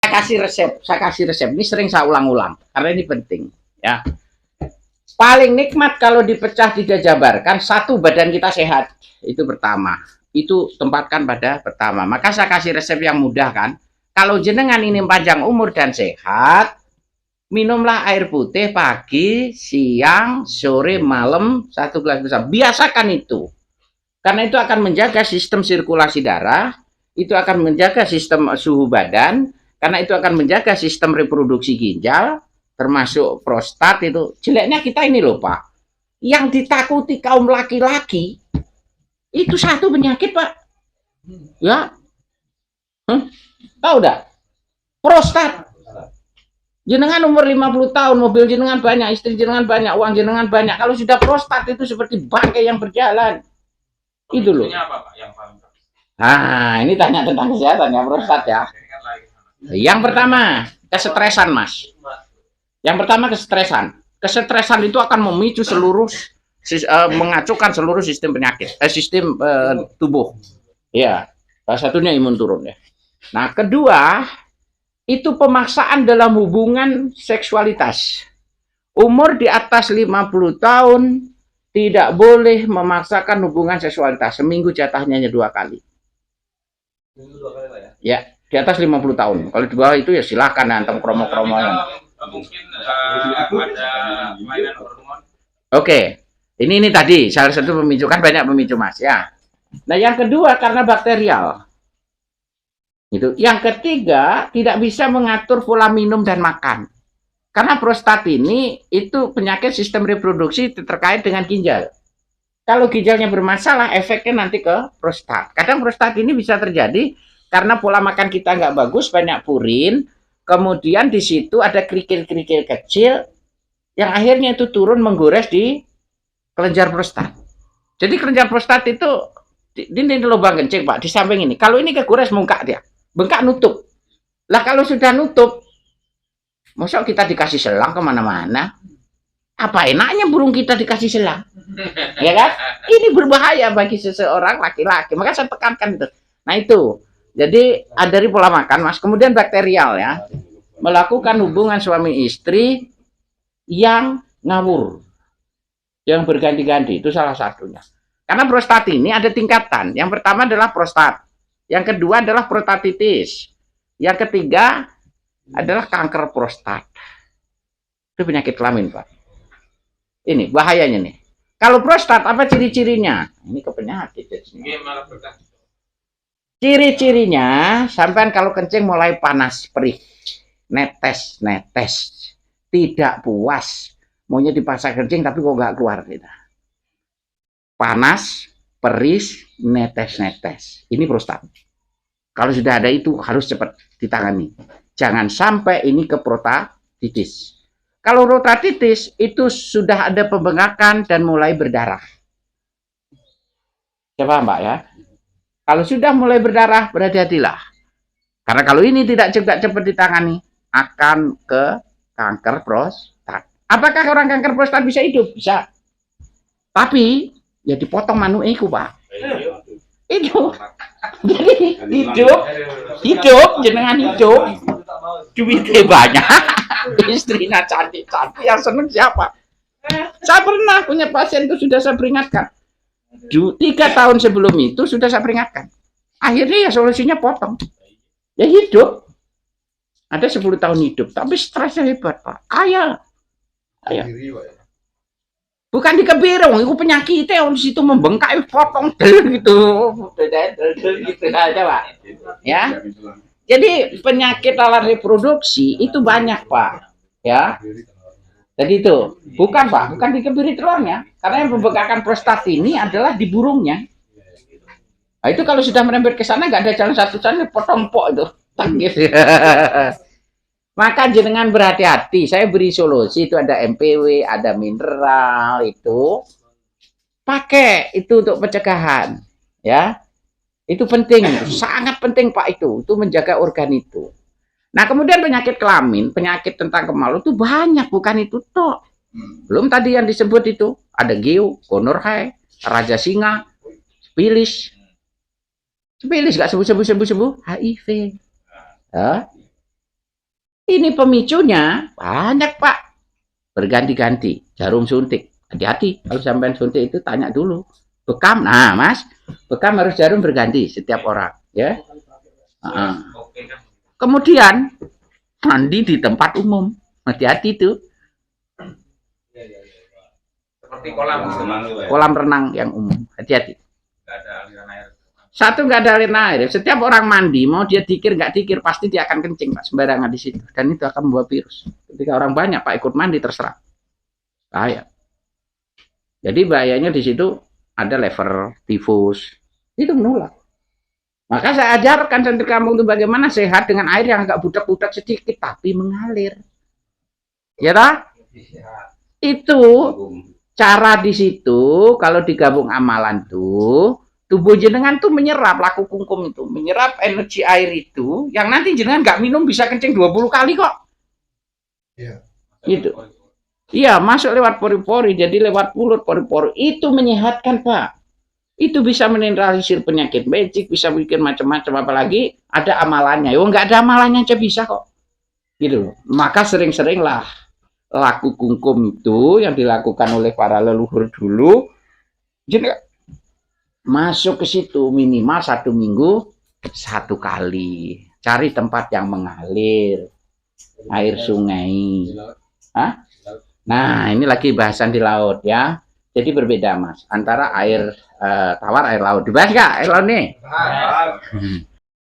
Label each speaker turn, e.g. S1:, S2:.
S1: Saya kasih resep. Ini sering saya ulang-ulang karena ini penting, ya. Paling nikmat kalau dipecah 3 jabar, kan satu badan kita sehat. Itu pertama. Itu tempatkan pada pertama. Maka saya kasih resep yang mudah kan. Kalau jenengan ini panjang umur dan sehat, minumlah air putih pagi, siang, sore, malam 1 gelas besar. Biasakan itu. Karena itu akan menjaga sistem sirkulasi darah, itu akan menjaga sistem suhu badan, karena itu akan menjaga sistem reproduksi ginjal, termasuk prostat itu. Jeleknya kita ini loh Pak, yang ditakuti kaum laki-laki, itu satu penyakit Pak. Ya, tahu dah? Prostat. Jenengan umur 50 tahun, mobil jenengan banyak, istri jenengan banyak, uang jenengan banyak. Kalau sudah prostat itu seperti bangkai yang berjalan. Itu loh. Nah, ini tanya tentang kesehatan ya, prostat ya. Yang pertama, kesetresan Mas. Yang pertama kesetresan. Kesetresan itu akan memicu seluruh mengacukan seluruh sistem penyakit, sistem tubuh. Ya, salah satunya imun turun ya. Nah, kedua, itu pemaksaan dalam hubungan seksualitas. Umur di atas 50 tahun tidak boleh memaksakan hubungan seksualitas. Seminggu jatahnya hanya 2 kali. Ya, di atas 50 tahun. Kalau di bawah itu ya silakan hantam kromo-kromo. Mungkin ada mainan hormon. Oke. Ini tadi salah satu pemicu, kan banyak pemicu Mas ya. Nah, yang kedua karena bakterial. Itu. Yang ketiga tidak bisa mengatur pola minum dan makan. Karena prostat ini itu penyakit sistem reproduksi terkait dengan ginjal. Kalau ginjalnya bermasalah, efeknya nanti ke prostat. Kadang prostat ini bisa terjadi karena pola makan kita nggak bagus, banyak purin, kemudian di situ ada kerikil-kerikil kecil, yang akhirnya itu turun menggores di kelenjar prostat. Jadi kelenjar prostat itu, ini lubang kencing Pak, di samping ini. Kalau ini kegores bengkak dia, bengkak nutup. Lah kalau sudah nutup, masa kita dikasih selang kemana-mana? Apa enaknya burung kita dikasih selang? Ya kan? Ini berbahaya bagi seseorang laki-laki. Maka saya tekankan itu. Nah itu. Jadi dari pola makan Mas. Kemudian bakterial ya. Melakukan hubungan suami istri yang ngawur. Yang berganti-ganti. Itu salah satunya. Karena prostat ini ada tingkatan. Yang pertama adalah prostat. Yang kedua adalah prostatitis. Yang ketiga adalah kanker prostat. Itu penyakit kelamin Pak. Ini bahayanya nih. Kalau prostat apa ciri-cirinya? Ini ke penyakit. Ciri-cirinya sampai kalau kencing mulai panas, perih, netes, tidak puas, maunya dipaksa kencing tapi kok nggak keluar. Gitu. Panas, perih, netes. Ini prostat. Kalau sudah ada itu harus cepat ditangani. Jangan sampai ini ke prostatitis. Kalau prostatitis itu sudah ada pembengkakan dan mulai berdarah. Coba Mbak ya. Kalau sudah mulai berdarah, berhati-hatilah. Karena kalau ini tidak cepat ditangani, akan ke kanker prostat. Apakah orang kanker prostat bisa hidup? Bisa. Tapi ya dipotong manuiku Pak. Itu. Jadi hidup, jenengan hidup. Duitnya banyak. Istrinya cantik-cantik, yang seneng siapa? Saya pernah punya pasien itu sudah saya peringatkan. 3 tahun sebelum itu sudah saya peringatkan. Akhirnya ya solusinya potong. Ya hidup. Ada 10 tahun hidup, tapi stresnya hebat Pak. Kaya. Bukan dikebiri, itu penyakitnya di situ membengkak, potong gitu. Gitu aja Pak. Ya. Jadi penyakit alat reproduksi itu banyak Pak, ya. Jadi itu bukan Pak, bukan di kebiri telurnya, karena yang pembengkakan prostat ini adalah di burungnya. Nah, itu kalau sudah merembet ke sana nggak ada jalan satu-satunya, potong pok itu, tangkis. Maka jenengan berhati-hati. Saya beri solusi itu ada MPW, ada mineral itu, pakai itu untuk pencegahan, ya. Itu penting, sangat penting Pak itu menjaga organ itu. Nah kemudian penyakit kelamin, penyakit tentang kemaluan itu banyak, bukan itu toh. Belum tadi yang disebut itu, ada GEO, gonorrhea, raja singa, sipilis. Sipilis gak sembuh, HIV. Ya. Ini pemicunya banyak Pak, berganti-ganti. Jarum suntik, hati-hati kalau sampai suntik itu tanya dulu. Bekam, nah Mas, bekam harus jarum berganti setiap orang, ya. Kemudian mandi di tempat umum, hati-hati tuh. Seperti kolam renang yang umum, hati-hati. Satu nggak ada aliran air. Setiap orang mandi, mau dia dikir nggak dikir, pasti dia akan kencing Pak, sembarangan di situ. Dan itu akan membawa virus. Ketika orang banyak Pak ikut mandi terserah. Bahaya. Jadi bahayanya di situ ada lever, tifus, itu menular. Maka saya ajarkan santri kampung itu bagaimana sehat dengan air yang agak budak-budak sedikit tapi mengalir. Ya tak? Itu cara di situ kalau digabung amalan tuh tubuh jenengan tuh menyerap laku kungkum itu, menyerap energi air itu yang nanti jenengan nggak minum bisa kencing 20 kali kok. Iya. Gitu. Iya, masuk lewat pori-pori, jadi lewat mulut pori-pori itu menyehatkan Pak. Itu bisa menetralisir penyakit becik, bisa bikin macam-macam, apalagi ada amalannya. Yo nggak ada amalannya aja bisa kok. Gitu. Maka sering-seringlah laku kungkum itu yang dilakukan oleh para leluhur dulu. Jadi masuk ke situ minimal 1 minggu 1 kali. Cari tempat yang mengalir, air sungai. Hah? Nah, ini lagi bahasan di laut ya. Jadi berbeda Mas antara air tawar, air laut. Dibahas nggak air laut nih?